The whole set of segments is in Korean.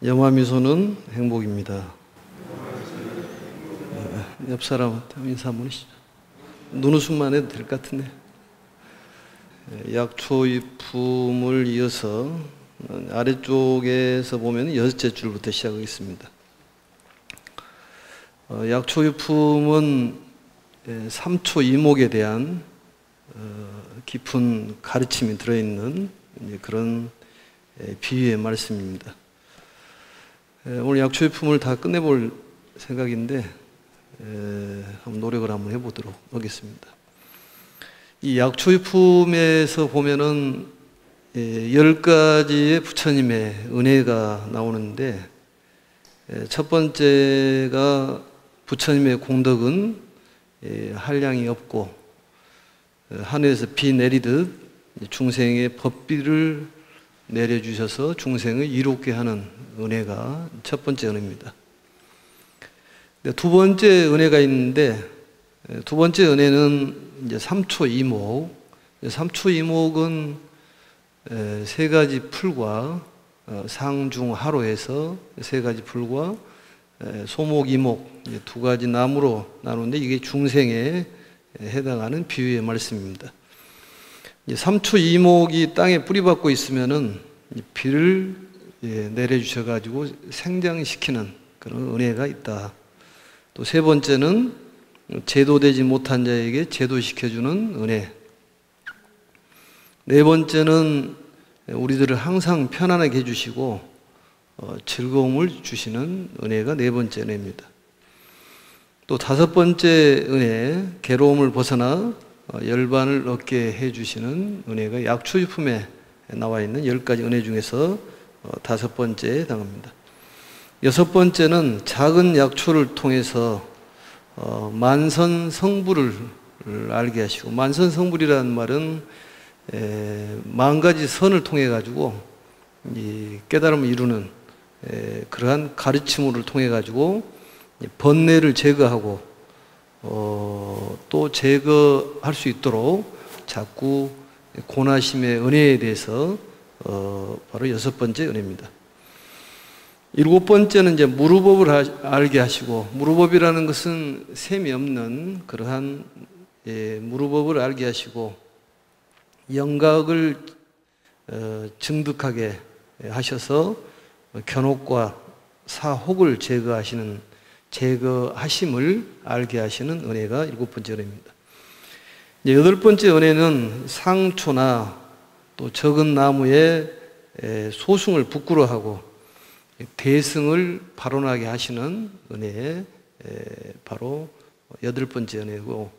영화미소는 행복입니다. 옆 사람한테 인사 한번 하시죠. 눈웃음만 해도 될 것 같은데. 약초위품을 이어서 아래쪽에서 보면 6째 줄부터 시작하겠습니다. 약초위품은 삼초이목에 대한 깊은 가르침이 들어있는 그런 비유의 말씀입니다. 오늘 약초위품을 다 끝내볼 생각인데 한번 노력을 한번 해보도록 하겠습니다. 이 약초위품에서 보면은 10가지의 부처님의 은혜가 나오는데, 첫 번째가 부처님의 공덕은 한량이 없고 하늘에서 비 내리듯 중생의 법비를 내려주셔서 중생을 이롭게 하는 은혜가 첫 번째 은혜입니다. 두 번째 은혜가 있는데, 두 번째 은혜는 이제 삼초이목. 삼초이목은 세 가지 풀과 상중하로에서 세 가지 풀과 소목이목 두 가지 나무로 나누는데, 이게 중생에 해당하는 비유의 말씀입니다. 삼초이목이 땅에 뿌리박고 있으면은 비를 내려주셔가지고 생장시키는 그런 은혜가 있다. 또 세 번째는 제도되지 못한 자에게 제도시켜주는 은혜. 네 번째는 우리들을 항상 편안하게 해주시고 즐거움을 주시는 은혜가 네 번째 은혜입니다. 또 다섯 번째 은혜, 괴로움을 벗어나 열반을 얻게 해주시는 은혜가 약초위품에 나와 있는 10가지 은혜 중에서 다섯 번째에 해당합니다. 여섯 번째는 작은 약초를 통해서 만선성불을 알게 하시고, 만선성불이라는 말은 10가지 선을 통해 가지고 이 깨달음을 이루는 그러한 가르침을 통해 가지고 번뇌를 제거하고 또 제거할 수 있도록 자꾸 고나심의 은혜에 대해서 바로 여섯 번째 은혜입니다. 일곱 번째는 이제 무루법을 알게 하시고, 무루법이라는 것은 셈이 없는 그러한 무루법을 알게 하시고 영각을 증득하게 하셔서 견혹과 사혹을 제거하심을 알게 하시는 은혜가 일곱 번째 은혜입니다. 여덟 번째 은혜는 상초나 또 적은 나무에 소승을 부끄러워하고 대승을 발원하게 하시는 은혜, 바로 여덟 번째 은혜고,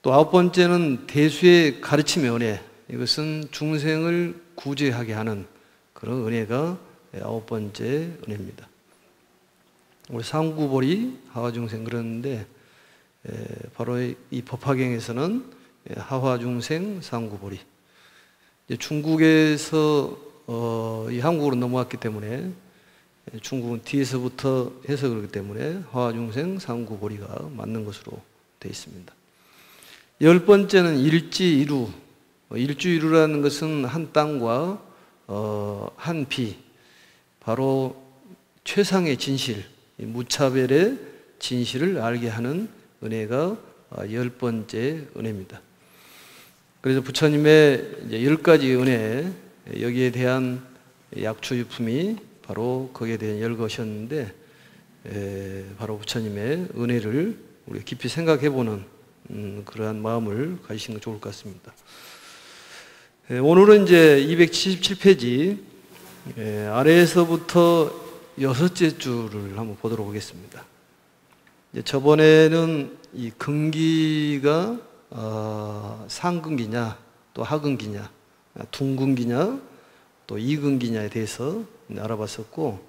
또 아홉 번째는 대수의 가르침의 은혜. 이것은 중생을 구제하게 하는 그런 은혜가 아홉 번째 은혜입니다. 우리 상구보리 하화중생 그러는데, 바로 이 법화경에서는 하화중생 상구보리. 중국에서 이 한국으로 넘어왔기 때문에, 중국은 뒤에서부터 해서 그렇기 때문에 하화중생 상구보리가 맞는 것으로 되어 있습니다. 열 번째는 일지이루. 일지이루라는 것은 한 땅과 한 비, 바로 최상의 진실, 무차별의 진실을 알게 하는 은혜가 열 번째 은혜입니다. 그래서 부처님의 10가지 은혜, 여기에 대한 약초유품이 바로 거기에 대한 10것이었는데, 바로 부처님의 은혜를 우리가 깊이 생각해보는 그러한 마음을 가지시는 게 좋을 것 같습니다. 오늘은 이제 277페이지 아래에서부터 6째 줄을 한번 보도록 하겠습니다. 저번에는 이 근기가 상근기냐 또 하근기냐, 둥근기냐 또 이근기냐에 대해서 알아봤었고,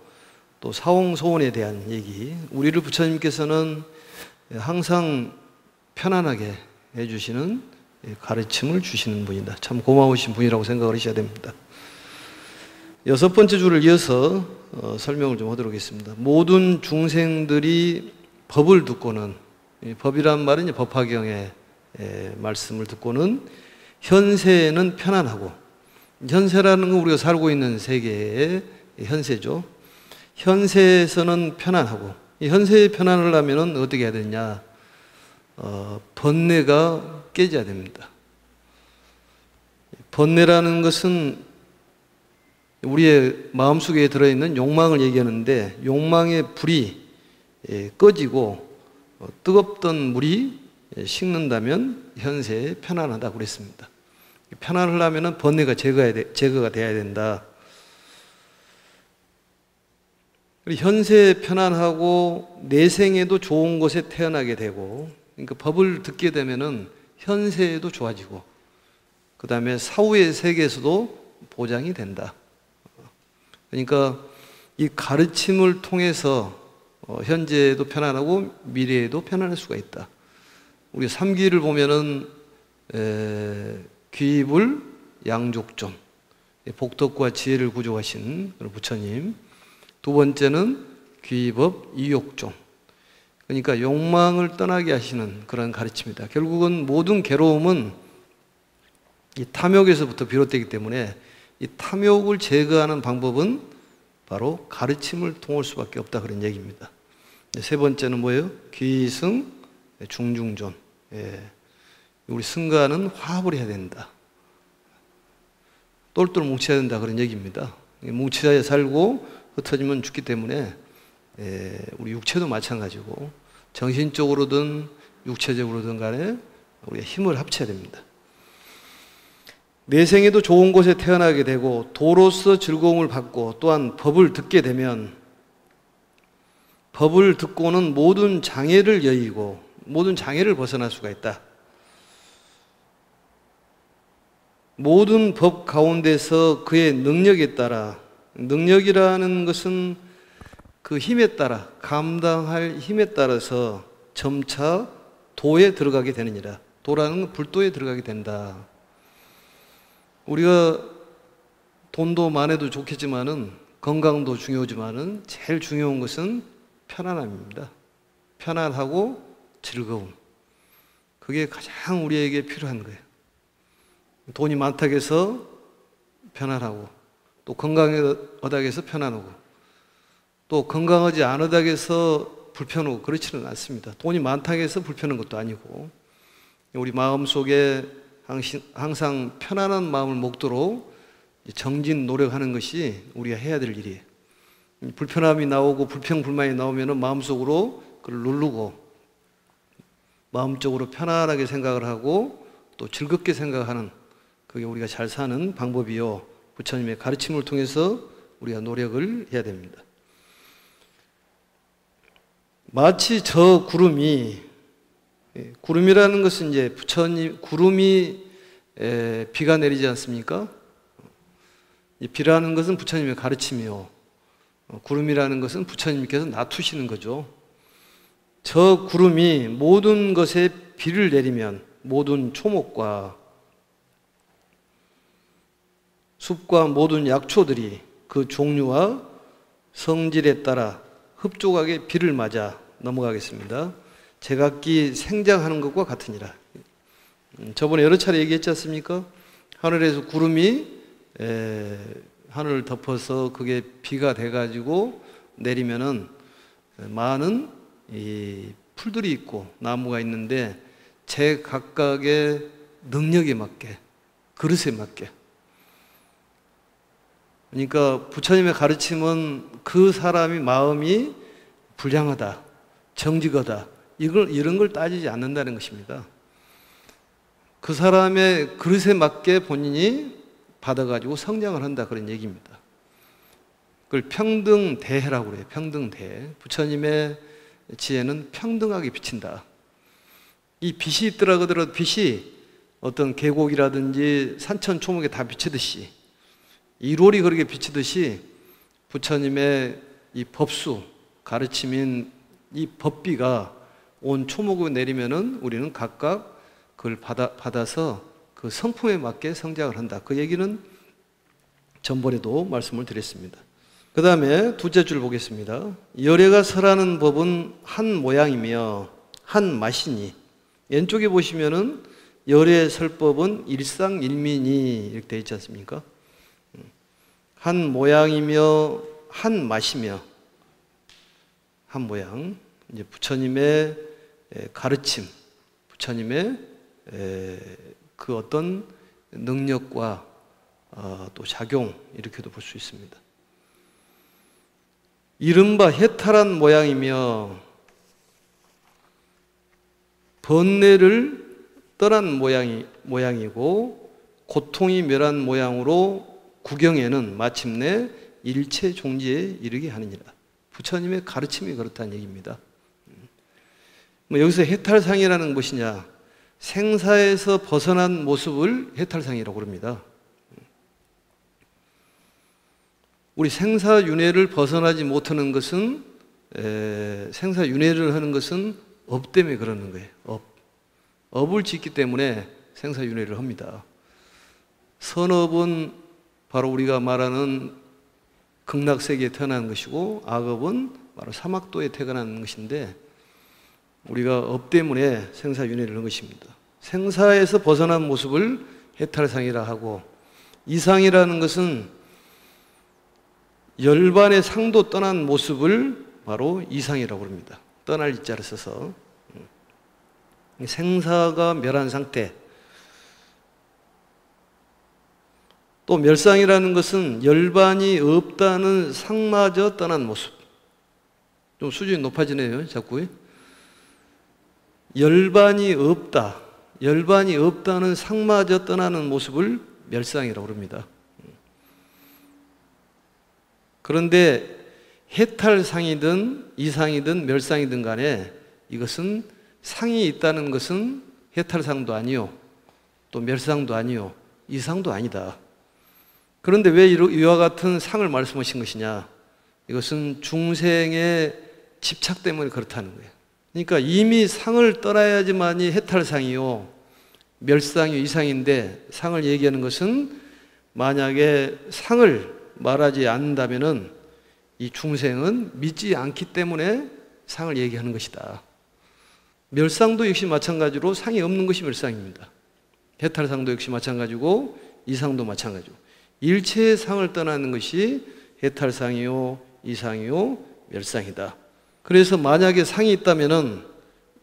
또 사홍소원에 대한 얘기, 우리를 부처님께서는 항상 편안하게 해주시는 가르침을 주시는 분이다. 참 고마우신 분이라고 생각을 하셔야 됩니다. 여섯 번째 줄을 이어서 설명을 좀 하도록 하겠습니다. 모든 중생들이 법을 듣고는, 법이란 말은 법화경의 말씀을 듣고는 현세에는 편안하고, 현세라는 건 우리가 살고 있는 세계의 현세죠. 현세에서는 편안하고, 이 현세의 편안을 하면은 어떻게 해야 되냐? 번뇌가 깨져야 됩니다. 번뇌라는 것은 우리의 마음속에 들어있는 욕망을 얘기하는데, 욕망의 불이 꺼지고 뜨겁던 물이 식는다면 현세에 편안하다고 그랬습니다. 편안을 하면은 번뇌가 제거가 돼야 된다. 현세에 편안하고 내생에도 좋은 곳에 태어나게 되고, 그러니까 법을 듣게 되면은 현세에도 좋아지고, 그 다음에 사후의 세계에서도 보장이 된다. 그러니까 이 가르침을 통해서 현재에도 편안하고 미래에도 편안할 수가 있다. 우리 삼기를 보면은 귀불 양족존, 복덕과 지혜를 구조하신 부처님. 두 번째는 귀법 이욕존. 그러니까 욕망을 떠나게 하시는 그런 가르침이다. 결국은 모든 괴로움은 이 탐욕에서부터 비롯되기 때문에 이 탐욕을 제거하는 방법은 바로 가르침을 통할 수밖에 없다, 그런 얘기입니다. 세 번째는 뭐예요? 귀승 중중존. 우리 승가는 화합을 해야 된다. 똘똘 뭉쳐야 된다, 그런 얘기입니다. 뭉쳐야 살고 흩어지면 죽기 때문에 우리 육체도 마찬가지고 정신적으로든 육체적으로든 간에 우리가 힘을 합쳐야 됩니다. 내생에도 좋은 곳에 태어나게 되고 도로서 즐거움을 받고, 또한 법을 듣게 되면 법을 듣고는 모든 장애를 여의고 모든 장애를 벗어날 수가 있다. 모든 법 가운데서 그의 능력에 따라, 능력이라는 것은 그 힘에 따라, 감당할 힘에 따라서 점차 도에 들어가게 되느니라. 도라는 건 불도에 들어가게 된다. 우리가 돈도 많아도 좋겠지만은, 건강도 중요하지만은 제일 중요한 것은 편안함입니다. 편안하고 즐거움. 그게 가장 우리에게 필요한 거예요. 돈이 많다고 해서 편안하고, 또 건강하다고 해서 편안하고, 또 건강하지 않다고 해서 불편하고, 그렇지는 않습니다. 돈이 많다고 해서 불편한 것도 아니고, 우리 마음속에 항상 편안한 마음을 먹도록 정진 노력하는 것이 우리가 해야 될 일이에요. 불편함이 나오고 불평불만이 나오면 마음속으로 그걸 누르고 마음적으로 편안하게 생각을 하고 또 즐겁게 생각하는, 그게 우리가 잘 사는 방법이요, 부처님의 가르침을 통해서 우리가 노력을 해야 됩니다. 마치 저 구름이, 구름이라는 것은 이제 부처님, 구름이 비가 내리지 않습니까? 이 비라는 것은 부처님의 가르침이요, 구름이라는 것은 부처님께서 놔두시는 거죠. 저 구름이 모든 것에 비를 내리면 모든 초목과 숲과 모든 약초들이 그 종류와 성질에 따라 흡족하게 비를 맞아 넘어가겠습니다. 제각기 생장하는 것과 같으니라. 저번에 여러 차례 얘기했지 않습니까? 하늘에서 구름이 하늘을 덮어서 그게 비가 돼가지고 내리면은 많은 이 풀들이 있고 나무가 있는데 제각각의 능력에 맞게, 그릇에 맞게. 그러니까 부처님의 가르침은 그 사람이 마음이 불량하다, 정직하다, 이런 걸 따지지 않는다는 것입니다. 그 사람의 그릇에 맞게 본인이 받아가지고 성장을 한다, 그런 얘기입니다. 그걸 평등대해라고 그래요. 평등대해. 부처님의 지혜는 평등하게 비친다. 이 빛이 있더라 그러더라도 빛이 어떤 계곡이라든지 산천 초목에 다 비치듯이, 일월이 그렇게 비치듯이 부처님의 이 법수, 가르침인 이 법비가 온 초목에 내리면은 우리는 각각 그걸 받아서 그 성품에 맞게 성장을 한다. 그 얘기는 전번에도 말씀을 드렸습니다. 그 다음에 두째 줄 보겠습니다. 열애가 설하는 법은 한 모양이며 한 맛이니, 왼쪽에 보시면은 열애 설법은 일상일민이 이렇게 되어 있지 않습니까? 한 모양이며 한 맛이며, 한 모양, 이제 부처님의 가르침, 부처님의 그 어떤 능력과 또 작용, 이렇게도 볼 수 있습니다. 이른바 해탈한 모양이며 번뇌를 떠난 모양이고 고통이 멸한 모양으로 구경에는 마침내 일체 종지에 이르게 하느니라. 부처님의 가르침이 그렇다는 얘기입니다. 여기서 해탈상이라는 것이냐, 생사에서 벗어난 모습을 해탈상이라고 합니다. 우리 생사윤회를 벗어나지 못하는 것은, 생사윤회를 하는 것은 업 때문에 그러는 거예요. 업을 짓기 때문에 생사윤회를 합니다. 선업은 바로 우리가 말하는 극락세계에 태어난 것이고, 악업은 바로 사막도에 태어난 것인데, 우리가 업 때문에 생사윤회를 한 것입니다. 생사에서 벗어난 모습을 해탈상이라 하고, 이상이라는 것은 열반의 상도 떠난 모습을 바로 이상이라고 합니다. 떠날 이자를 써서 생사가 멸한 상태. 또 멸상이라는 것은 열반이 없다는 상마저 떠난 모습. 좀 수준이 높아지네요, 자꾸. 열반이 없다. 열반이 없다는 상마저 떠나는 모습을 멸상이라고 합니다. 그런데 해탈상이든 이상이든 멸상이든 간에 이것은 상이 있다는 것은 해탈상도 아니요, 또 멸상도 아니요, 이상도 아니다. 그런데 왜 이와 같은 상을 말씀하신 것이냐? 이것은 중생의 집착 때문에 그렇다는 거예요. 그러니까 이미 상을 떠나야지만이 해탈상이요, 멸상이요, 이상인데 상을 얘기하는 것은 만약에 상을 말하지 않는다면은 이 중생은 믿지 않기 때문에 상을 얘기하는 것이다. 멸상도 역시 마찬가지로 상이 없는 것이 멸상입니다. 해탈상도 역시 마찬가지고 이상도 마찬가지고 일체의 상을 떠나는 것이 해탈상이요, 이상이요, 멸상이다. 그래서 만약에 상이 있다면은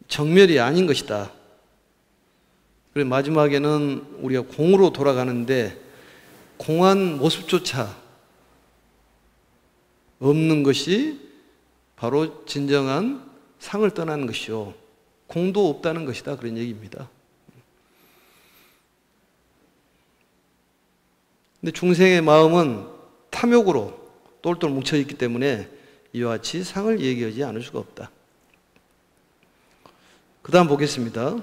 정멸이 아닌 것이다. 그리고 마지막에는 우리가 공으로 돌아가는데 공한 모습조차 없는 것이 바로 진정한 상을 떠나는 것이요, 공도 없다는 것이다, 그런 얘기입니다. 근데 중생의 마음은 탐욕으로 똘똘 뭉쳐있기 때문에 이와 같이 상을 얘기하지 않을 수가 없다. 그 다음 보겠습니다.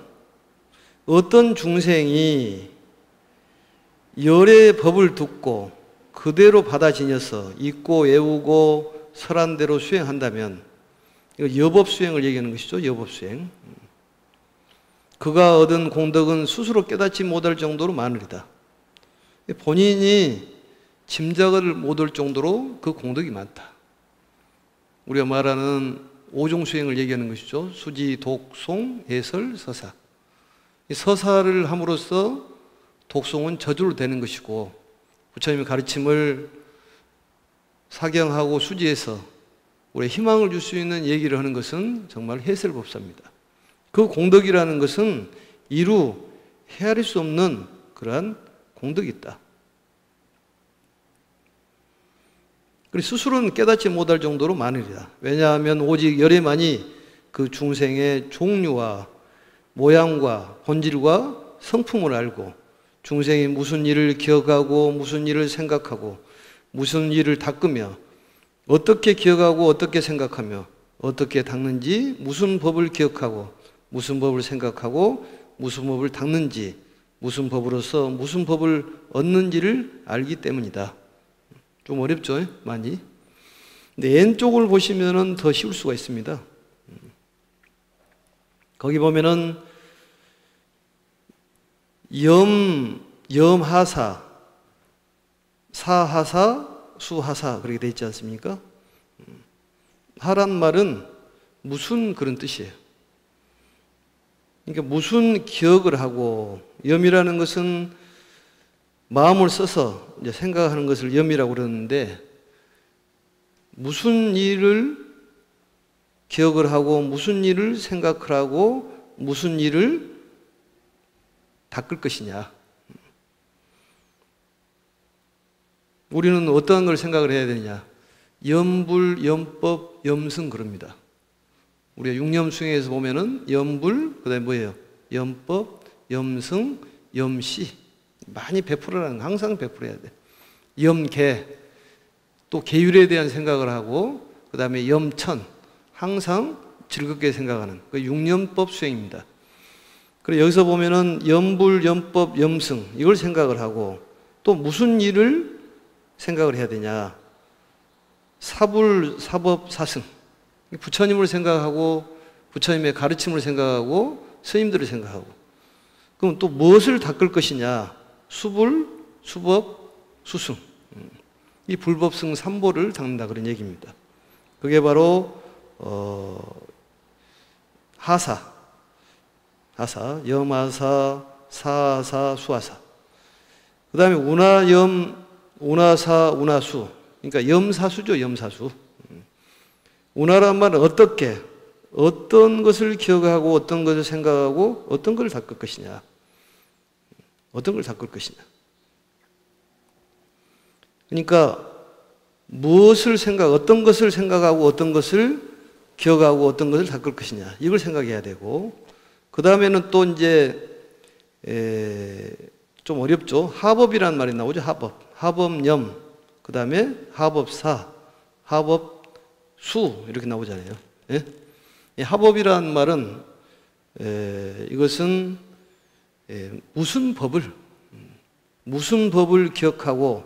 어떤 중생이 열의 법을 듣고 그대로 받아 지녀서 읽고 외우고 설한 대로 수행한다면, 이거 여법 수행을 얘기하는 것이죠. 여법 수행. 그가 얻은 공덕은 스스로 깨닫지 못할 정도로 많으리다. 본인이 짐작을 못할 정도로 그 공덕이 많다. 우리가 말하는 오종 수행을 얘기하는 것이죠. 수지, 독송, 해설, 서사. 이 서사를 함으로써 독송은 저절로 되는 것이고, 부처님의 가르침을 사경하고 수지해서 우리의 희망을 줄 수 있는 얘기를 하는 것은 정말 해설법사입니다. 그 공덕이라는 것은 이루 헤아릴 수 없는 그러한 공덕이 있다. 그리고 스스로는 깨닫지 못할 정도로 많으리다. 왜냐하면 오직 열애만이 그 중생의 종류와 모양과 본질과 성품을 알고, 중생이 무슨 일을 기억하고 무슨 일을 생각하고 무슨 일을 닦으며 어떻게 기억하고 어떻게 생각하며 어떻게 닦는지, 무슨 법을 기억하고 무슨 법을 생각하고 무슨 법을 닦는지, 무슨 법으로서 무슨 법을 얻는지를 알기 때문이다. 좀 어렵죠? 많이. 근데 N쪽을 보시면은 더 쉬울 수가 있습니다. 거기 보면은 염하사, 사하사, 수하사 그렇게 되어 있지 않습니까? 하란 말은 무슨 그런 뜻이에요. 그러니까 무슨 기억을 하고, 염이라는 것은 마음을 써서 이제 생각하는 것을 염이라고 그러는데, 무슨 일을 기억을 하고 무슨 일을 생각을 하고 무슨 일을 닦을 것이냐. 우리는 어떠한 걸 생각을 해야 되느냐. 염불, 염법, 염승 그럽니다. 우리가 육념수행에서 보면은 염불, 그 다음에 뭐예요? 염법, 염승, 염시. 많이 베풀어라는 거 항상 베풀어야 돼. 염계, 또 계율에 대한 생각을 하고, 그 다음에 염천, 항상 즐겁게 생각하는 그 육념법 수행입니다. 그리고 여기서 보면은 염불, 염법, 염승 이걸 생각을 하고 또 무슨 일을 생각을 해야 되냐. 사불, 사법, 사승. 부처님을 생각하고 부처님의 가르침을 생각하고 스님들을 생각하고 그럼 또 무엇을 닦을 것이냐. 수불, 수법, 수승. 이 불법승 삼보를 닦는다 그런 얘기입니다. 그게 바로 하사, 염하사, 사하사, 수하사. 그 다음에 운하염, 운하사, 운하수. 그러니까 염사수죠, 염사수. 운하란 말은 어떻게, 어떤 것을 기억하고 어떤 것을 생각하고 어떤 것을 닦을 것이냐. 어떤 걸 닦을 것이냐. 그러니까 무엇을 어떤 것을 생각하고 어떤 것을 기억하고 어떤 것을 닦을 것이냐. 이걸 생각해야 되고 그 다음에는 또 이제 좀 어렵죠. 하법이라는 말이 나오죠. 하법염, 그 다음에 하법사, 하법수 이렇게 나오잖아요. 예? 이 하법이라는 말은 이것은 무슨 법을 기억하고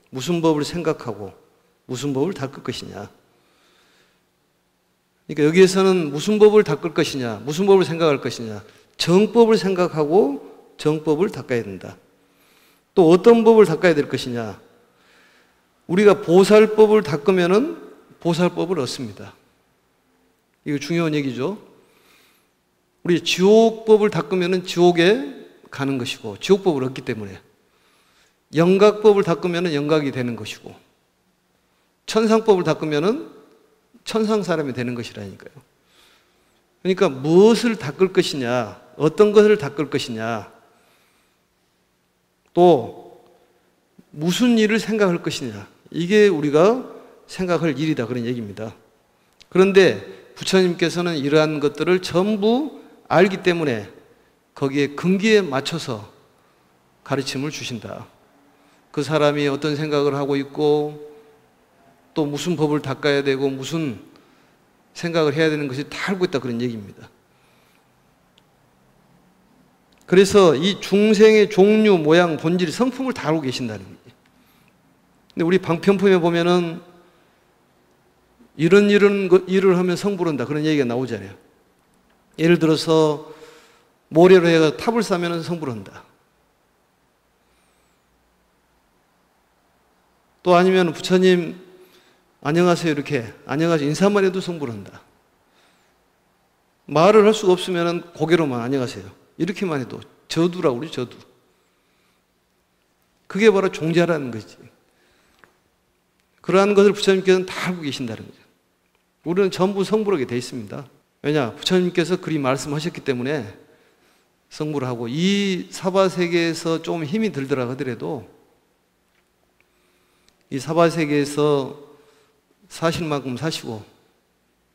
무슨 법을 생각하고 무슨 법을 닦을 것이냐. 그러니까 여기에서는 무슨 법을 닦을 것이냐, 무슨 법을 생각할 것이냐, 정법을 생각하고 정법을 닦아야 된다. 또 어떤 법을 닦아야 될 것이냐. 우리가 보살법을 닦으면은 보살법을 얻습니다. 이거 중요한 얘기죠. 우리 지옥법을 닦으면은 지옥에 가는 것이고 지옥법을 얻기 때문에 영각법을 닦으면은 영각이 되는 것이고 천상법을 닦으면은 천상 사람이 되는 것이라니까요. 그러니까 무엇을 닦을 것이냐, 어떤 것을 닦을 것이냐, 또 무슨 일을 생각할 것이냐, 이게 우리가 생각할 일이다 그런 얘기입니다. 그런데 부처님께서는 이러한 것들을 전부 알기 때문에 거기에 근기에 맞춰서 가르침을 주신다. 그 사람이 어떤 생각을 하고 있고 또 무슨 법을 닦아야 되고 무슨 생각을 해야 되는 것이 다 알고 있다 그런 얘기입니다. 그래서 이 중생의 종류, 모양, 본질, 성품을 다 알고 계신다는 거예요. 근데 우리 방편품에 보면은 이런 일을 하면 성불한다 그런 얘기가 나오잖아요. 예를 들어서 모래로 해서 탑을 쌓으면 성불한다. 또 아니면 부처님 안녕하세요 이렇게 안녕하세요 인사만 해도 성불한다. 말을 할 수가 없으면 고개로만 안녕하세요 이렇게만 해도 저두라고 그러죠. 저두. 그게 바로 종자라는 거지. 그러한 것을 부처님께서는 다 알고 계신다는 거죠. 우리는 전부 성불하게 돼 있습니다. 왜냐? 부처님께서 그리 말씀하셨기 때문에 성불을 하고 이 사바세계에서 좀 힘이 들더라 하더라도 이 사바세계에서 사실 만큼 사시고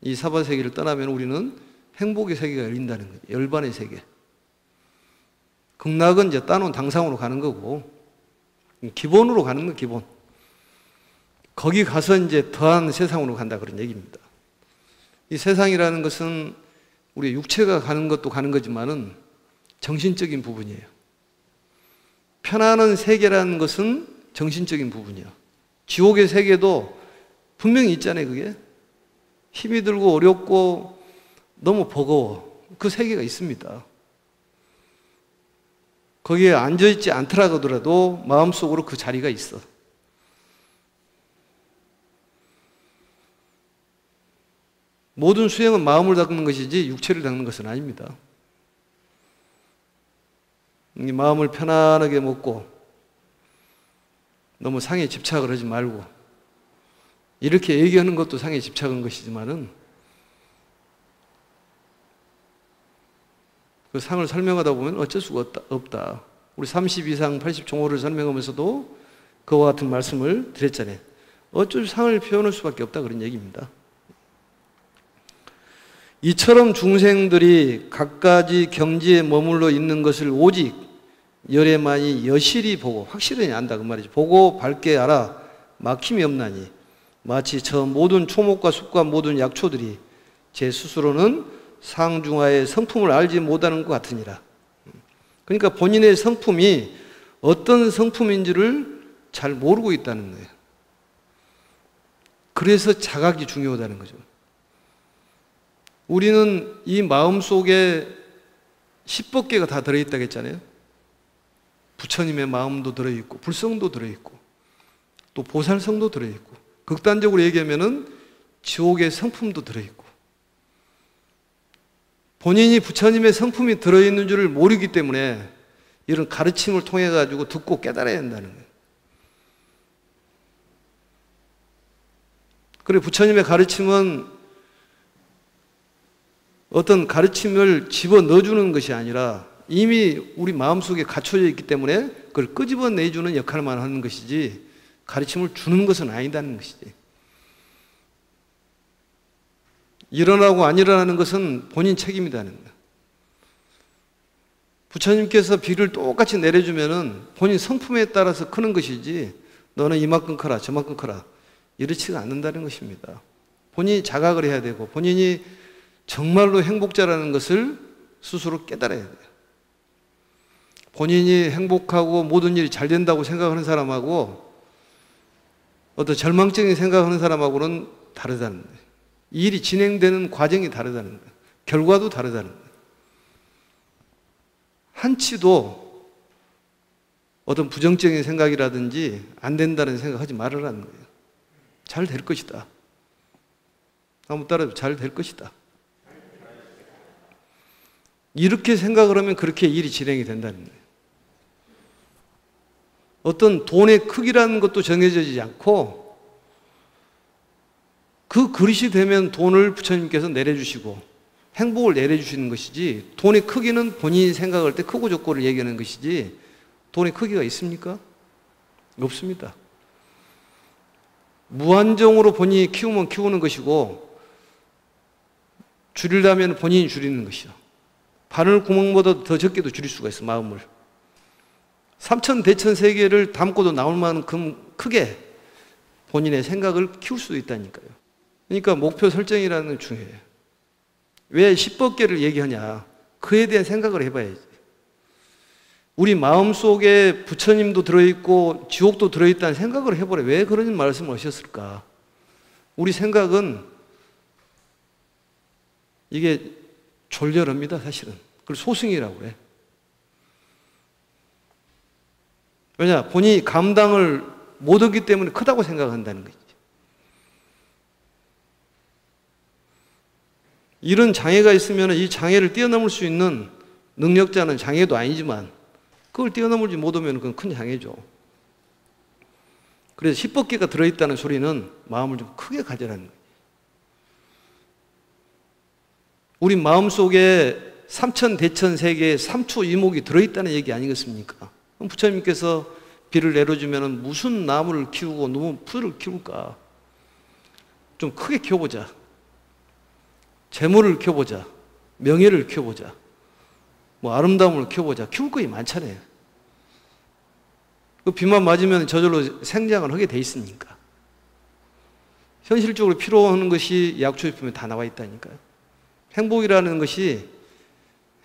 이 사바세계를 떠나면 우리는 행복의 세계가 열린다는 거예요. 열반의 세계. 극락은 이제 따놓은 당상으로 가는 거고 기본으로 가는 거 기본. 거기 가서 이제 더한 세상으로 간다 그런 얘기입니다. 이 세상이라는 것은 우리 육체가 가는 것도 가는 거지만은 정신적인 부분이에요. 편안한 세계라는 것은 정신적인 부분이에요. 지옥의 세계도 분명히 있잖아요, 그게. 힘이 들고 어렵고 너무 버거워. 그 세계가 있습니다. 거기에 앉아있지 않더라 하더라도 마음속으로 그 자리가 있어. 모든 수행은 마음을 닦는 것이지 육체를 닦는 것은 아닙니다. 이 마음을 편안하게 먹고 너무 상에 집착을 하지 말고 이렇게 얘기하는 것도 상에 집착한 것이지만은 그 상을 설명하다 보면 어쩔 수가 없다. 우리 30 이상 80 종호를 설명하면서도 그와 같은 말씀을 드렸잖아요. 어쩔 상을 표현할 수밖에 없다 그런 얘기입니다. 이처럼 중생들이 갖가지 경지에 머물러 있는 것을 오직 열애만이 여실히 보고 확실히 안다 그 말이죠. 보고 밝게 알아 막힘이 없나니 마치 저 모든 초목과 숲과 모든 약초들이 제 스스로는 상중하의 성품을 알지 못하는 것 같으니라. 그러니까 본인의 성품이 어떤 성품인지를 잘 모르고 있다는 거예요. 그래서 자각이 중요하다는 거죠. 우리는 이 마음속에 10법계가 다 들어있다고 했잖아요. 부처님의 마음도 들어있고 불성도 들어있고 또 보살성도 들어있고 극단적으로 얘기하면은 지옥의 성품도 들어있고 본인이 부처님의 성품이 들어있는 줄을 모르기 때문에 이런 가르침을 통해 가지고 듣고 깨달아야 한다는 거예요. 그래 부처님의 가르침은 어떤 가르침을 집어넣어주는 것이 아니라 이미 우리 마음속에 갖춰져 있기 때문에 그걸 끄집어내주는 역할만 하는 것이지 가르침을 주는 것은 아니다는 것이지. 일어나고 안 일어나는 것은 본인 책임이다는 거예요. 부처님께서 비를 똑같이 내려주면은 본인 성품에 따라서 크는 것이지 너는 이만큼 커라 저만큼 커라 이렇지가 않는다는 것입니다. 본인이 자각을 해야 되고 본인이 정말로 행복자라는 것을 스스로 깨달아야 돼요. 본인이 행복하고 모든 일이 잘 된다고 생각하는 사람하고 어떤 절망적인 생각하는 사람하고는 다르다는 거예요. 이 일이 진행되는 과정이 다르다는 거예요. 결과도 다르다는 거예요. 한치도 어떤 부정적인 생각이라든지 안 된다는 생각하지 말으라는 거예요. 잘 될 것이다. 한번 따라서 잘 될 것이다. 이렇게 생각을 하면 그렇게 일이 진행이 된다는 거예요. 어떤 돈의 크기라는 것도 정해지지 않고 그 그릇이 되면 돈을 부처님께서 내려주시고 행복을 내려주시는 것이지 돈의 크기는 본인이 생각할 때 크고 작고를 얘기하는 것이지 돈의 크기가 있습니까? 없습니다. 무한정으로 본인이 키우면 키우는 것이고 줄이려면 본인이 줄이는 것이요. 바늘 구멍보다 더 적게도 줄일 수가 있어 마음을. 삼천대천 세계를 담고도 나올 만큼 크게 본인의 생각을 키울 수도 있다니까요. 그러니까 목표 설정이라는 건 중요해요. 왜 10법계를 얘기하냐? 그에 대한 생각을 해봐야지. 우리 마음속에 부처님도 들어있고 지옥도 들어있다는 생각을 해보래. 왜 그런 말씀을 하셨을까? 우리 생각은 이게 졸렬합니다 사실은. 그걸 소승이라고 그래. 왜냐? 본인이 감당을 못하기 때문에 크다고 생각한다는 거지. 이런 장애가 있으면 이 장애를 뛰어넘을 수 있는 능력자는 장애도 아니지만 그걸 뛰어넘지 못하면 그건 큰 장애죠. 그래서 10법계가 들어있다는 소리는 마음을 좀 크게 가져라는 거예요. 우리 마음속에 삼천대천 세계에 삼초 이목이 들어있다는 얘기 아니겠습니까? 그럼 부처님께서 비를 내려주면 무슨 나무를 키우고 무슨 풀을 키울까? 좀 크게 키워보자. 재물을 키워보자. 명예를 키워보자. 뭐 아름다움을 키워보자. 키울 것이 많잖아요. 그 비만 맞으면 저절로 생장을 하게 돼 있으니까. 현실적으로 필요한 것이 약초식품에 다 나와 있다니까요. 행복이라는 것이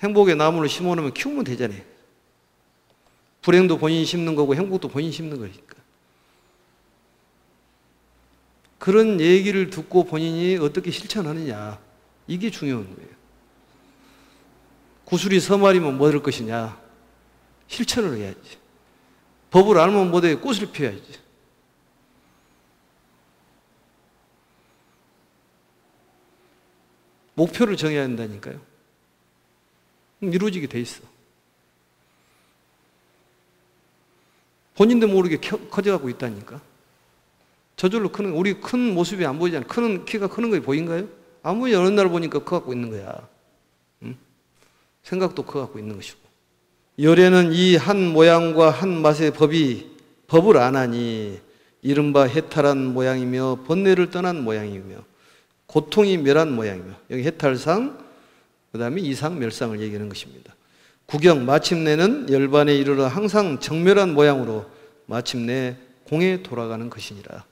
행복의 나무를 심어놓으면 키우면 되잖아요. 불행도 본인이 심는 거고 행복도 본인이 심는 거니까. 그런 얘기를 듣고 본인이 어떻게 실천하느냐 이게 중요한 거예요. 구슬이 서말이면 뭐 될 것이냐 실천을 해야지. 법을 알면 뭐돼 꽃을 피워야지. 목표를 정해야 한다니까요. 이루어지게 돼 있어. 본인도 모르게 커져가고 있다니까. 저절로 크는, 우리 큰 모습이 안 보이잖아. 키가 크는 거 보인가요? 아무리 어느 날 보니까 커갖고 있는 거야. 응? 생각도 커갖고 있는 것이고, 열에는 이 한 모양과 한 맛의 법을 안 하니 이른바 해탈한 모양이며 번뇌를 떠난 모양이며 고통이 멸한 모양이며, 여기 해탈상, 그 다음에 이상, 멸상을 얘기하는 것입니다. 구경, 마침내는 열반에 이르러 항상 정멸한 모양으로 마침내 공에 돌아가는 것이니라.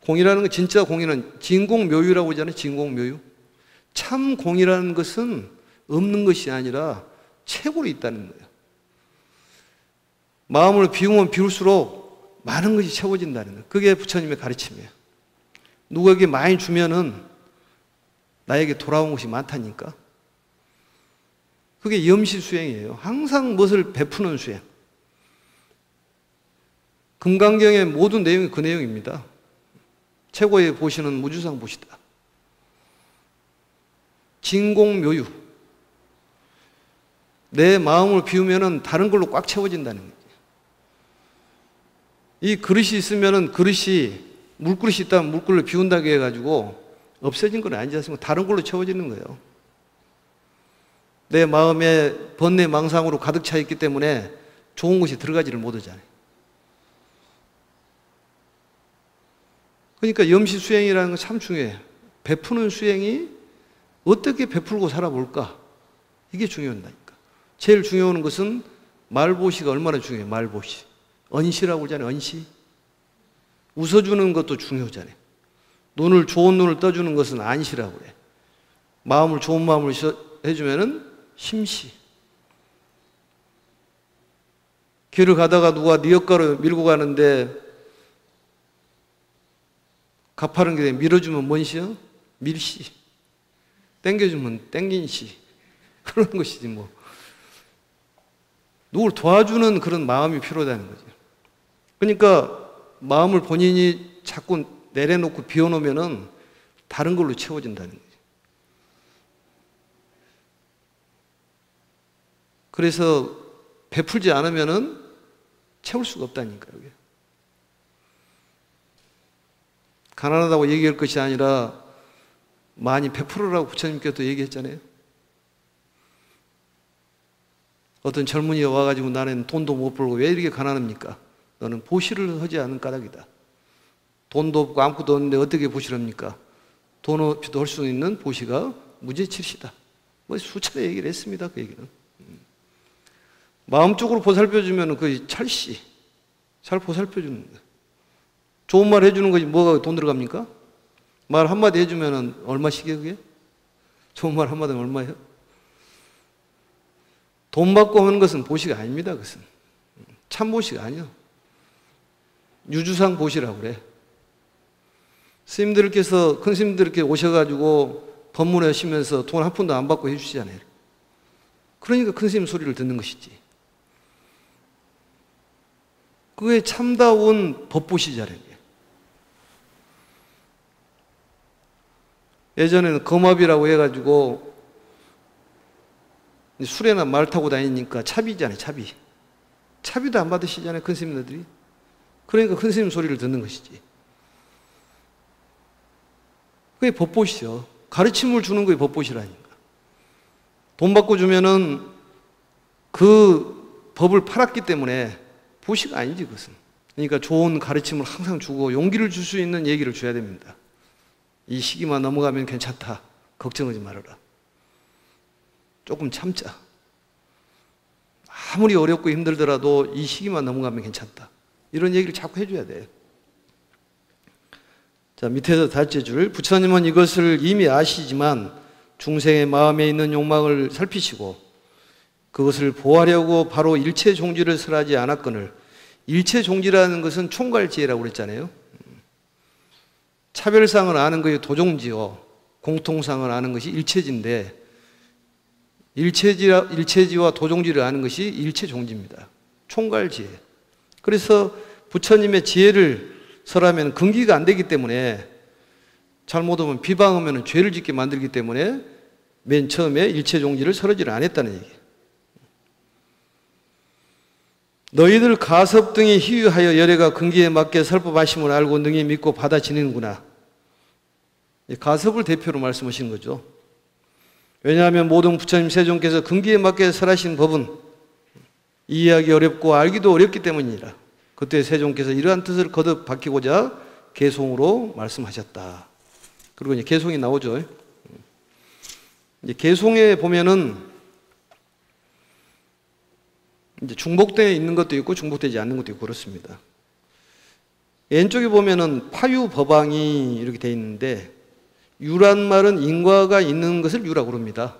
공이라는 거, 진짜 공이는 진공묘유라고 하잖아요. 진공묘유. 참 공이라는 것은 없는 것이 아니라 최고로 있다는 거예요. 마음을 비우면 비울수록 많은 것이 채워진다는 거예요. 그게 부처님의 가르침이에요. 누구에게 많이 주면은 나에게 돌아온 것이 많다니까. 그게 염시수행이에요. 항상 무엇을 베푸는 수행. 금강경의 모든 내용이 그 내용입니다. 최고의 보시는 무주상 보시다. 진공묘유. 내 마음을 비우면은 다른 걸로 꽉 채워진다는 거예요. 이 그릇이 있으면은 그릇이, 물그릇이 있다면 물그릇을 비운다고 해가지고 없어진 건 아니지 않습니까? 다른 걸로 채워지는 거예요. 내 마음에 번뇌 망상으로 가득 차 있기 때문에 좋은 것이 들어가지를 못하잖아요. 그러니까 염시 수행이라는 건 참 중요해요. 베푸는 수행이 어떻게 베풀고 살아볼까? 이게 중요하다니까. 제일 중요한 것은 말보시가 얼마나 중요해요. 말보시. 언시라고 하잖아요. 언시. 웃어주는 것도 중요하잖아요. 좋은 눈을 떠주는 것은 안시라고 그래. 마음을 좋은 마음으로 해주면은 심시. 길을 가다가 누가 네 옆가로 밀고 가는데 가파른 길에 밀어주면 뭔 시요? 밀시. 땡겨주면 땡긴시. 그런 것이지 뭐. 누굴 도와주는 그런 마음이 필요하다는 거죠. 그러니까 마음을 본인이 자꾸 내려놓고 비워놓으면은 다른 걸로 채워진다는 거죠. 그래서 베풀지 않으면은 채울 수가 없다니까요. 가난하다고 얘기할 것이 아니라 많이 베풀으라고 부처님께서 얘기했잖아요. 어떤 젊은이가 와가지고 나는 돈도 못 벌고 왜 이렇게 가난합니까? 너는 보시를 하지 않은 까닭이다. 돈도 없고 아무것도 없는데 어떻게 보시를 합니까? 돈 없이도 할 수 있는 보시가 무죄칠시다. 뭐 수차례 얘기를 했습니다. 그 얘기는. 마음적으로 보살펴주면 그 찰시. 잘 보살펴주는 거예요. 좋은 말 해주는 거지 뭐가 돈 들어갑니까? 말 한마디 해주면 얼마씩이에요 그게? 좋은 말 한마디면 얼마예요? 돈 받고 하는 것은 보시가 아닙니다. 그것은 참 보시가 아니요. 유주상 보시라고 그래. 스님들께서, 큰 스님들께 오셔가지고 법문하시면서 돈 한 푼도 안 받고 해주시잖아요. 그러니까 큰 스님 소리를 듣는 것이지. 그게 참다운 법보시잖아요. 예전에는 거마비라고 해가지고 술에나 말 타고 다니니까 차비잖아요. 차비도 안 받으시잖아요. 큰 스님들이. 그러니까 큰 스님 소리를 듣는 것이지. 그게 법보시죠. 가르침을 주는 게 법보시라니까. 돈 받고 주면은 그 법을 팔았기 때문에 보시가 아니지 그것은. 그러니까 좋은 가르침을 항상 주고 용기를 줄 수 있는 얘기를 줘야 됩니다. 이 시기만 넘어가면 괜찮다. 걱정하지 말아라. 조금 참자. 아무리 어렵고 힘들더라도 이 시기만 넘어가면 괜찮다. 이런 얘기를 자꾸 해줘야 돼. 자, 밑에서 다섯째 줄. 부처님은 이것을 이미 아시지만 중생의 마음에 있는 욕망을 살피시고 그것을 보호하려고 바로 일체 종지를 설하지 않았거늘. 일체 종지라는 것은 총괄지혜라고 그랬잖아요. 차별상을 아는 것이 도종지요. 공통상을 아는 것이 일체지인데 일체지와 도종지를 아는 것이 일체종지입니다. 총괄지혜. 그래서 부처님의 지혜를 설하면 근기가 안 되기 때문에 잘못하면 비방하면 죄를 짓게 만들기 때문에 맨 처음에 일체종지를 설하지를 않았다는 얘기예요. 너희들 가섭 등이 희유하여 열애가 근기에 맞게 설법하심을 알고 능히 믿고 받아 지니는구나. 가섭을 대표로 말씀하시는 거죠. 왜냐하면 모든 부처님 세존께서 근기에 맞게 설하신 법은 이해하기 어렵고 알기도 어렵기 때문이니라. 그때 세존께서 이러한 뜻을 거듭 밝히고자 개송으로 말씀하셨다. 그리고 이제 개송이 나오죠. 이제 개송에 보면은 이제 중복되어 있는 것도 있고 중복되지 않는 것도 있고 그렇습니다. 왼쪽에 보면은 파유법왕이 이렇게 되어 있는데, 유란 말은 인과가 있는 것을 유라고 그럽니다.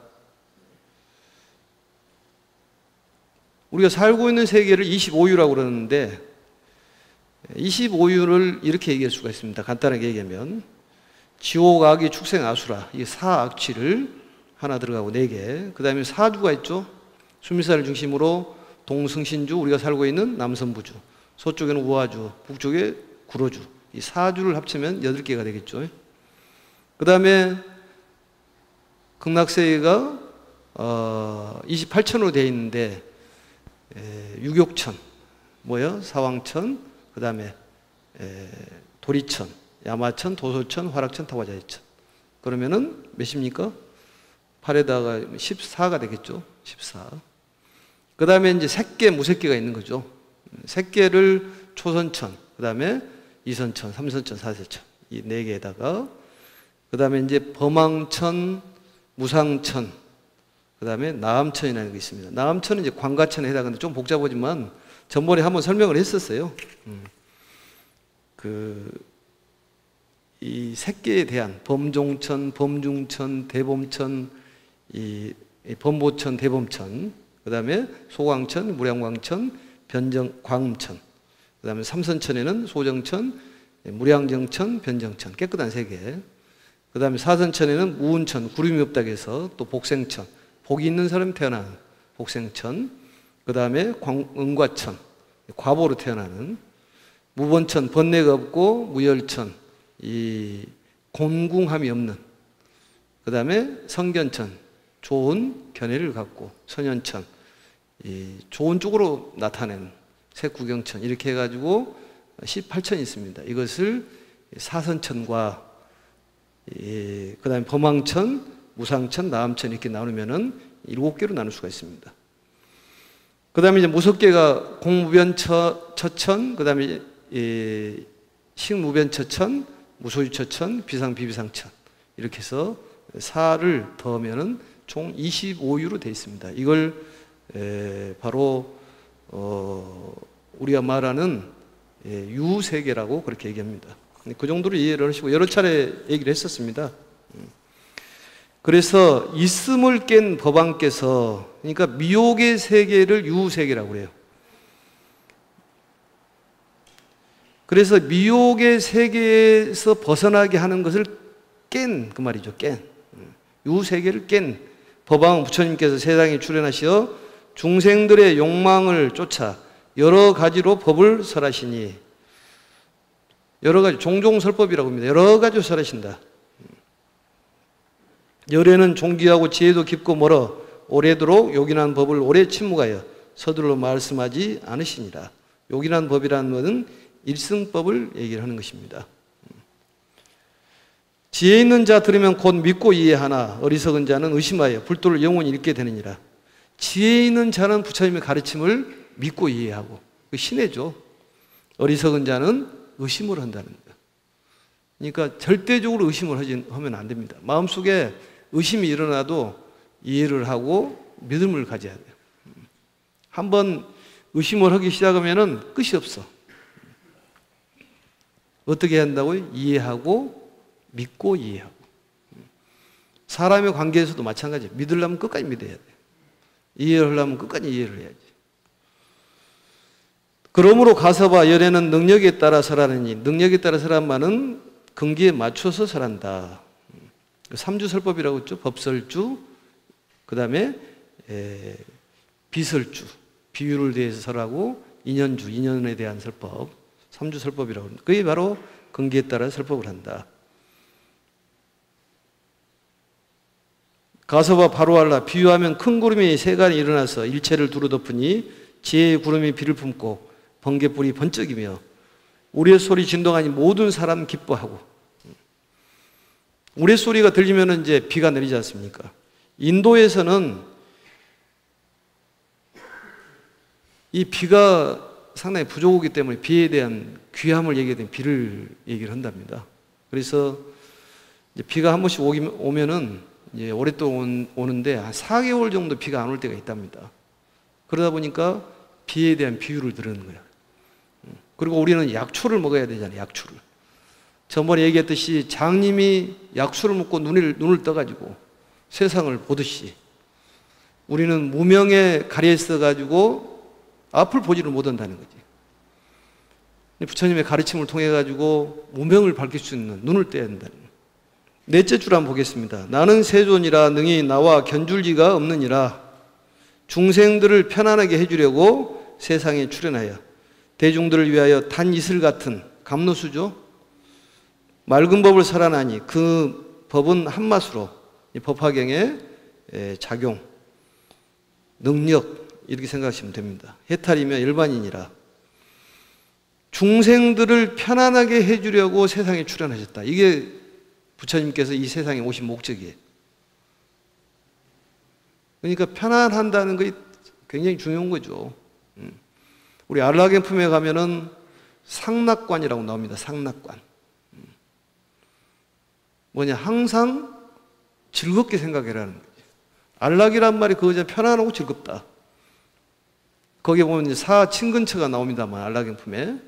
우리가 살고 있는 세계를 25유라고 그러는데, 25유를 이렇게 얘기할 수가 있습니다. 간단하게 얘기하면 지옥, 악이, 축생, 아수라, 이 사악취를 하나 들어가고 4개, 그 다음에 사주가 있죠. 수미사를 중심으로 동승신주, 우리가 살고 있는 남선부주, 서쪽에는 우화주, 북쪽에 구로주, 이 사주를 합치면 8개가 되겠죠. 그 다음에 극락세계가 28천으로 되어 있는데, 유격천, 사왕천, 그 다음에 도리천, 야마천, 도소천, 화락천, 타과자이천. 그러면은 몇입니까? 8에다가 14가 되겠죠. 14. 그 다음에 이제 색계, 무색계가 있는 거죠. 색계를 초선천, 그 다음에 이선천, 삼선천, 사세천, 이 4개에다가, 그 다음에 이제 범왕천, 무상천, 그 다음에 나암천이라는 게 있습니다. 나암천은 이제 광가천에 해당하는데 좀 복잡하지만 전번에 한번 설명을 했었어요. 이 색계에 대한 범종천, 범중천, 대범천, 이 범보천, 대범천, 그 다음에 소광천, 무량광천, 변정광천, 그 다음에 삼선천에는 소정천, 무량정천, 변정천, 깨끗한 세계. 그 다음에 사선천에는 무운천, 구름이 없다고 해서 또 복생천, 복이 있는 사람이 태어나는 복생천. 그 다음에 은과천, 과보로 태어나는. 무번천, 번뇌가 없고 무열천, 이 곤궁함이 없는. 그 다음에 성견천, 좋은 견해를 갖고. 선현천, 이 좋은 쪽으로 나타낸 색구경천, 이렇게 해가지고 18천이 있습니다. 이것을 사선천과 그 다음에 범왕천, 무상천, 나암천 이렇게 나누면은 7개로 나눌 수가 있습니다. 그 다음에 이제 무섭계가 공무변처천, 그 다음에 식무변처천, 무소유처천, 비상, 비비상천, 이렇게 해서 4를 더하면은 총 25유로 되어 있습니다. 이걸 바로 우리가 말하는 유세계라고 그렇게 얘기합니다. 그 정도로 이해를 하시고 여러 차례 얘기를 했었습니다. 그래서 있음을 깬 법왕께서, 그러니까 미혹의 세계를 유세계라고 그래요. 그래서 미혹의 세계에서 벗어나게 하는 것을 깬, 그 말이죠. 깬. 유세계를 깬 법왕 부처님께서 세상에 출현하시어 중생들의 욕망을 쫓아 여러 가지로 법을 설하시니, 여러 가지, 종종설법이라고 합니다. 여러 가지로 설하신다. 열애는 존귀하고 지혜도 깊고 멀어 오래도록 요긴한 법을 오래 침묵하여 서둘러 말씀하지 않으시니라. 요긴한 법이라는 것은 일승법을 얘기를 하는 것입니다. 지혜 있는 자 들으면 곧 믿고 이해하나 어리석은 자는 의심하여 불도를 영원히 잃게 되느니라. 지혜 있는 자는 부처님의 가르침을 믿고 이해하고, 그 신혜죠. 어리석은 자는 의심을 한다는 거예요. 그러니까 절대적으로 의심을 하면 안 됩니다. 마음속에 의심이 일어나도 이해를 하고 믿음을 가져야 돼요. 한번 의심을 하기 시작하면 끝이 없어. 어떻게 한다고요? 이해하고 믿고 이해하고. 사람의 관계에서도 마찬가지예요. 믿으려면 끝까지 믿어야 돼요. 이해를 하려면 끝까지 이해를 해야지. 그러므로 가서봐 열애는 능력에 따라 설하느니, 능력에 따라 설한 말은 근기에 맞춰서 설한다. 삼주설법이라고 했죠. 법설주, 그 다음에 비설주, 비유를 대해서 설하고, 인연주, 인연에 대한 설법, 삼주설법이라고 합니다. 그게 바로 근기에 따라 설법을 한다. 가서봐 바로알라, 비유하면 큰 구름이 세간에 일어나서 일체를 두루 덮으니 지혜의 구름이 비를 품고 번개불이 번쩍이며 우리의 소리 진동하니 모든 사람 기뻐하고. 우리의 소리가 들리면 이제 비가 내리지 않습니까? 인도에서는 이 비가 상당히 부족하기 때문에 비에 대한 귀함을 얘기하는 비를 얘기를 한답니다. 그래서 이제 비가 한 번씩 오면은 이제 오랫동안 오는데 한 4개월 정도 비가 안 올 때가 있답니다. 그러다 보니까 비에 대한 비유를 들은 거예요. 그리고 우리는 약초를 먹어야 되잖아요. 약초를. 전번에 얘기했듯이 장님이 약초를 먹고 눈을 떠가지고 세상을 보듯이 우리는 무명에 가려 있어가지고 앞을 보지를 못한다는 거지. 부처님의 가르침을 통해 가지고 무명을 밝힐 수 있는 눈을 떼야 된다는 거예요. 넷째 줄 한번 보겠습니다. 나는 세존이라 능히 나와 견줄지가 없느니라. 중생들을 편안하게 해주려고 세상에 출현하여 대중들을 위하여 단 이슬 같은 감로수죠. 맑은 법을 설하나니 그 법은 한마수로 법화경의 작용, 능력 이렇게 생각하시면 됩니다. 해탈이며 일반인이라. 중생들을 편안하게 해주려고 세상에 출현하셨다. 이게 부처님께서 이 세상에 오신 목적이에요. 그러니까 편안한다는 게 굉장히 중요한 거죠. 우리 안락행품에 가면은 상락관이라고 나옵니다. 상락관. 뭐냐, 항상 즐겁게 생각해라는 거죠. 안락이란 말이 그거죠. 편안하고 즐겁다. 거기에 보면 이제 사친근처가 나옵니다만 안락행품에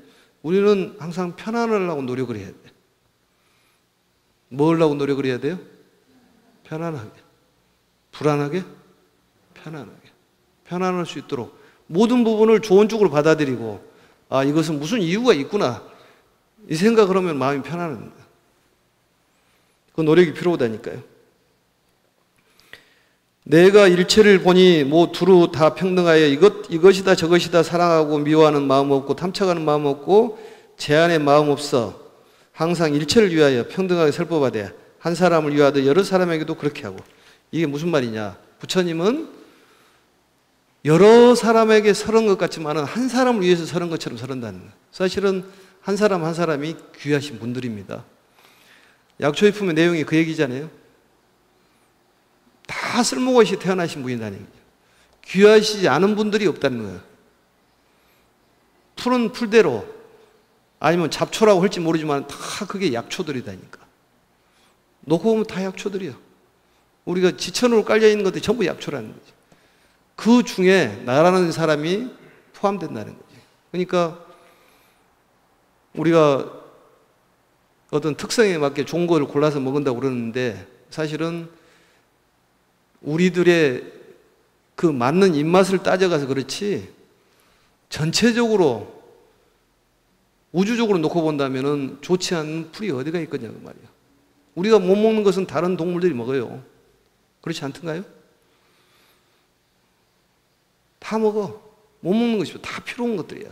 우리는 항상 편안하려고 노력을 해야 돼. 뭐 하려고 노력을 해야 돼요? 편안하게. 불안하게? 편안하게. 편안할 수 있도록 모든 부분을 좋은 쪽으로 받아들이고, 아, 이것은 무슨 이유가 있구나, 이 생각을 하면 마음이 편안합니다. 그 노력이 필요하다니까요. 내가 일체를 보니 뭐 두루 다 평등하여 이것이다 저것이다 사랑하고 미워하는 마음 없고 탐착하는 마음 없고 제한의 마음 없어. 항상 일체를 위하여 평등하게 설법하되 한 사람을 위하여 여러 사람에게도 그렇게 하고. 이게 무슨 말이냐? 부처님은 여러 사람에게 서른 것 같지만은 한 사람을 위해서 서른 것처럼 서른다는 거예요. 사실은 한 사람 한 사람이 귀하신 분들입니다. 약초의품의 내용이 그 얘기잖아요. 다 쓸모가 없이 태어나신 분이라는 거죠. 귀하시지 않은 분들이 없다는 거예요. 풀은 풀대로, 아니면 잡초라고 할지 모르지만 다 그게 약초들이다니까. 놓고 보면 다 약초들이요. 우리가 지천으로 깔려있는 것들이 전부 약초라는 거죠. 그 중에 나라는 사람이 포함된다는 거죠. 그러니까 우리가 어떤 특성에 맞게 좋은 거를 골라서 먹는다고 그러는데, 사실은 우리들의 그 맞는 입맛을 따져가서 그렇지, 전체적으로 우주적으로 놓고 본다면은 좋지 않은 풀이 어디가 있겠냐고 말이야. 우리가 못 먹는 것은 다른 동물들이 먹어요. 그렇지 않던가요? 다 먹어. 못 먹는 것이 다 필요한 것들이야.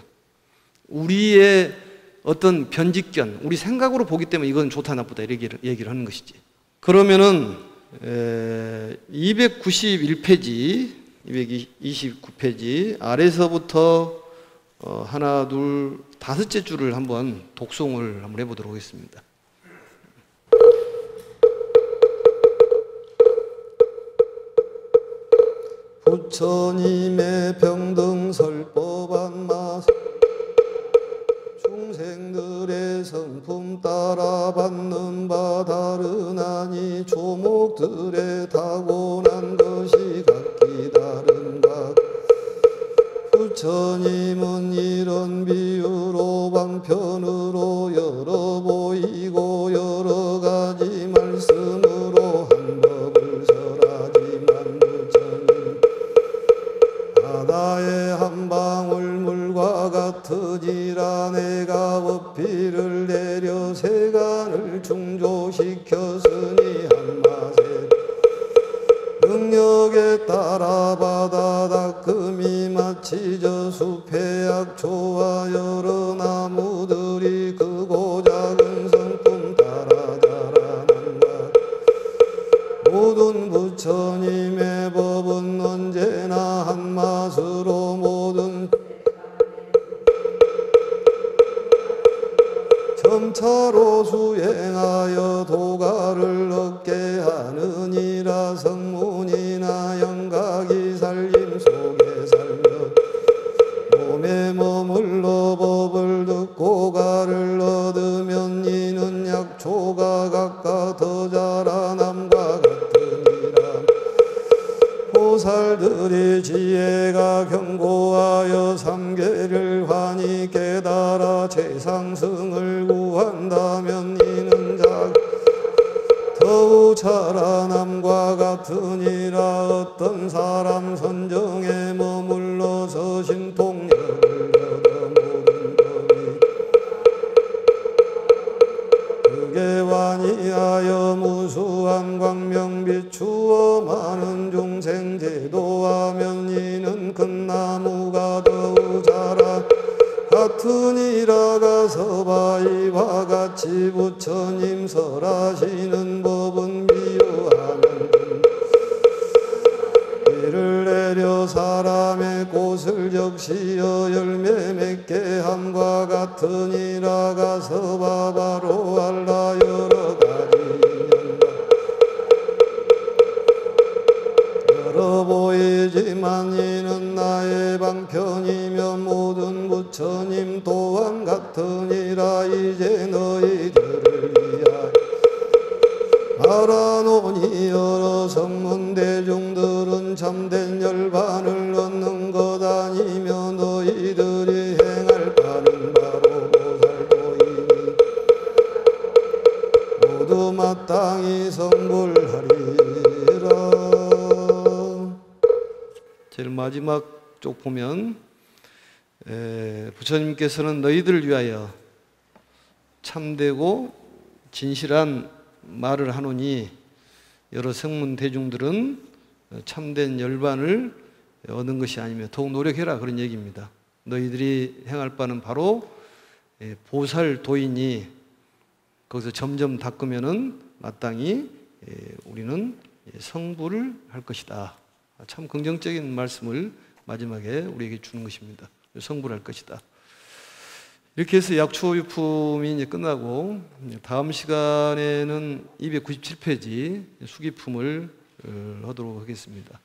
우리의 어떤 변직견, 우리 생각으로 보기 때문에 이건 좋다 나쁘다 이렇게 얘기를 하는 것이지. 그러면은 291페이지, 229페이지 아래서부터 하나, 둘, 다섯째 줄을 한번 독송을 한번 해보도록 하겠습니다. 부처님의 평등설법한 맛 중생들의 성품 따라 받는 바 다르나니 조목들의 타고난 것이 각기 다른가. 부처님은 이런 비유로 방편으로 여러 보이고 여러 가지 말씀으로 한 법을 설하지만 부처님 바다의 한 방울 물과 같으니라. 내가 어피를 내려 세간을 충족시켰으니 한 맛에 능력에 따라 바다 닦음이 마치 저 숲의 약초와 여러 나무들이 크고 작은 성품 따라 자라는 것. 모든 부처님의 법은 언제나 한 맛으로 모든 점차로 수행하여 도가를 얻게 하느니라. 성문이 상조가 각각 더 자라남과 같으니라. 보살들의 지혜가 견고하여 삼계를 환히 깨달아 최상승을 구한다면 이는 더욱 자라남과 같으니라. 어떤 사람 선정에 머물러서 신통력을 얻어 모든 법이 그게 완이하여 무수한 광명 비추어 많은 중생 제도하면 이는 큰 나무가 더욱 자라 같으니라. 가서 봐 이와 같이 부처님 설하시는 법은 비유하면 이를 내려 사람의 꽃을 적시어 열매 맺게 함과 같으니라. 가서 봐 바로 알라 여러 가지 인연과 여러 보이지만 이는 나의 방편이며 모든 부처님 또한 같으니라. 이제 너희들을 위하여 말하노니 여러 성문 대중들은 참된 열반을 얻는 것 아니며 너희들이 행할 바는 바로 보살도이니 모두 마땅히 성불하리라. 제일 마지막 쪽 보면 부처님께서는 너희들을 위하여 참되고 진실한 말을 하노니 여러 성문 대중들은 참된 열반을 얻은 것이 아니며 더욱 노력해라, 그런 얘기입니다. 너희들이 행할 바는 바로 보살도이니 거기서 점점 닦으면은 마땅히 우리는 성불을 할 것이다. 참 긍정적인 말씀을 마지막에 우리에게 주는 것입니다. 성불할 것이다. 이렇게 해서 약초유품이 이제 끝나고 다음 시간에는 297페이지 수기품을 하도록 하겠습니다.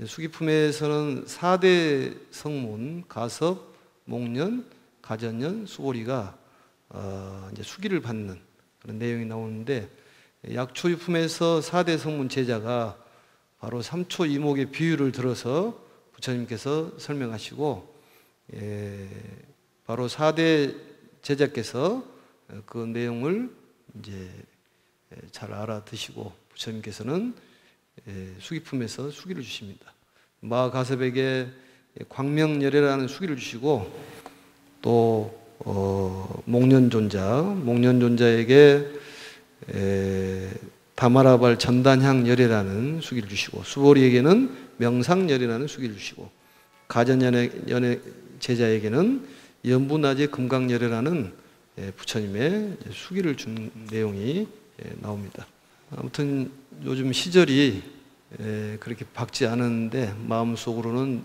수기품에서는 4대 성문 가섭, 목련, 가전년, 수보리가 이제 수기를 받는 그런 내용이 나오는데 약초유품에서 4대 성문 제자가 바로 3초 이목의 비유를 들어서 부처님께서 설명하시고 바로 4대 제자께서 그 내용을 이제 잘 알아드시고 부처님께서는 수기품에서 수기를 주십니다. 마가섭에게 광명열애라는 수기를 주시고 또 목련존자에게 다마라발 전단향열애라는 수기를 주시고 수보리에게는 명상열애라는 수기를 주시고 가전연애 제자에게는 연부낮의 금강열애라는 부처님의 수기를 준 내용이 나옵니다. 아무튼 요즘 시절이 그렇게 밝지 않은데 마음속으로는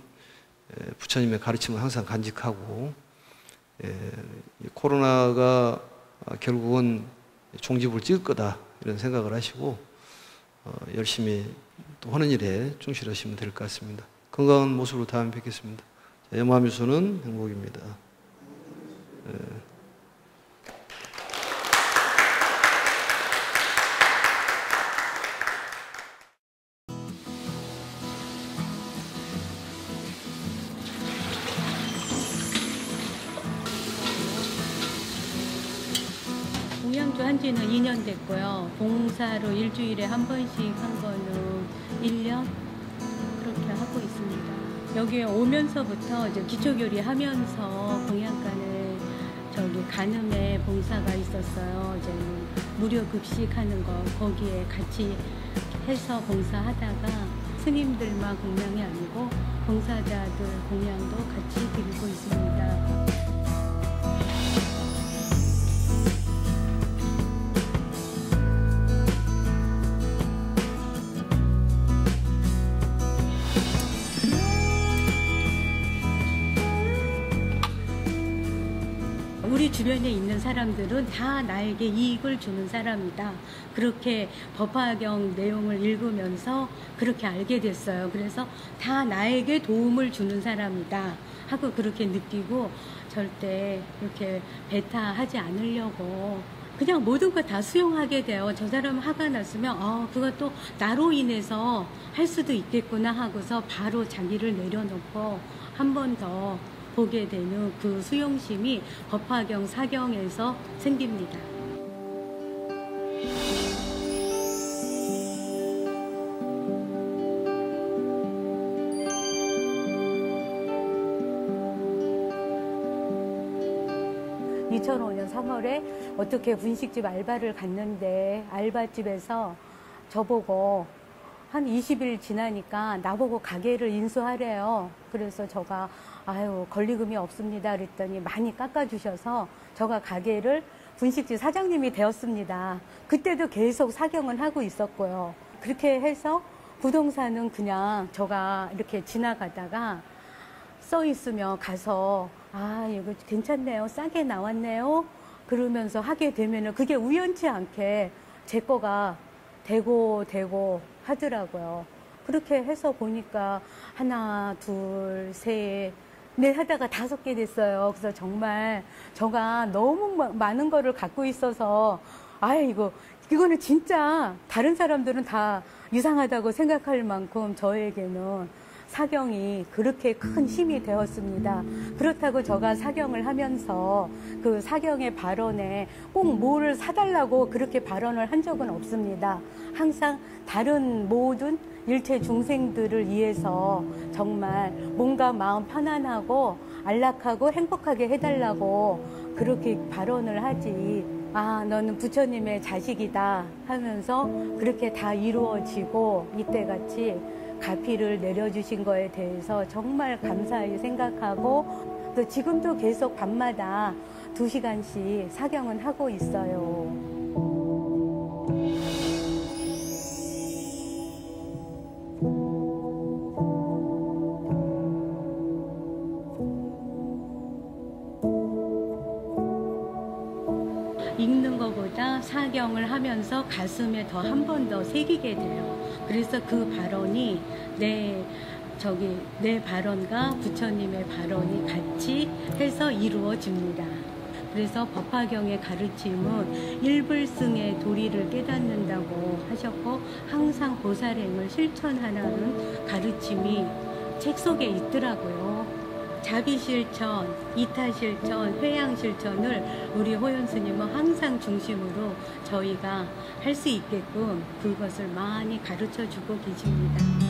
부처님의 가르침을 항상 간직하고 코로나가 결국은 종지부를 찍을 거다 이런 생각을 하시고 열심히 또 하는 일에 충실하시면 될 것 같습니다. 건강한 모습으로 다음에 뵙겠습니다. 염화미수는 행복입니다. 공양주 한 지는 2년 됐고요. 봉사로 일주일에 한 번씩 한 거는 1년 그렇게 하고 있습니다. 여기에 오면서부터 이제 기초교리 하면서 공양간에 저기 간음에 봉사가 있었어요. 이제 무료 급식하는 거 거기에 같이 해서 봉사하다가 스님들만 공양이 아니고 봉사자들 공양도 같이 드리고 있습니다. 우리 주변에 있는 사람들은 다 나에게 이익을 주는 사람이다. 그렇게 법화경 내용을 읽으면서 그렇게 알게 됐어요. 그래서 다 나에게 도움을 주는 사람이다 하고 그렇게 느끼고 절대 이렇게 배타하지 않으려고 그냥 모든 걸 다 수용하게 돼요. 저 사람 화가 났으면 그것도 나로 인해서 할 수도 있겠구나 하고서 바로 자기를 내려놓고 한 번 더 보게 되는 그 수용심이 법화경 사경에서 생깁니다. (2005년 3월에) 어떻게 분식집 알바를 갔는데 알바집에서 저보고 한 20일 지나니까 나보고 가게를 인수하래요. 그래서 저가 권리금이 없습니다 그랬더니 많이 깎아주셔서 저가 가게를 분식집 사장님이 되었습니다. 그때도 계속 사경은 하고 있었고요. 그렇게 해서 부동산은 그냥 저가 이렇게 지나가다가 써 있으면 가서 이거 괜찮네요, 싸게 나왔네요 그러면서 하게 되면은 그게 우연치 않게 제 거가 되고 하더라고요. 그렇게 해서 보니까 하나, 둘, 셋, 넷 하다가 5개 됐어요. 그래서 정말 저가 너무 많은 거를 갖고 있어서 이거는 진짜 다른 사람들은 다 이상하다고 생각할 만큼 저에게는 사경이 그렇게 큰 힘이 되었습니다. 그렇다고 제가 사경을 하면서 그 사경의 발언에 꼭 뭐를 사달라고 그렇게 발언을 한 적은 없습니다. 항상 다른 모든 일체 중생들을 위해서 정말 뭔가 마음 편안하고 안락하고 행복하게 해달라고 그렇게 발언을 하지, 너는 부처님의 자식이다 하면서 그렇게 다 이루어지고 이때같이 가피를 내려주신 거에 대해서 정말 감사히 생각하고 또 지금도 계속 밤마다 2시간씩 사경은 하고 있어요. 읽는 것보다 사경을 하면서 가슴에 더 한 번 더 새기게 돼요. 그래서 그 발언이 내 발언과 부처님의 발언이 같이 해서 이루어집니다. 그래서 법화경의 가르침은 일불승의 도리를 깨닫는다고 하셨고 항상 보살행을 실천하라는 가르침이 책 속에 있더라고요. 자비실천, 이타실천, 회양실천을 우리 호연스님은 항상 중심으로 저희가 할 수 있게끔 그것을 많이 가르쳐 주고 계십니다.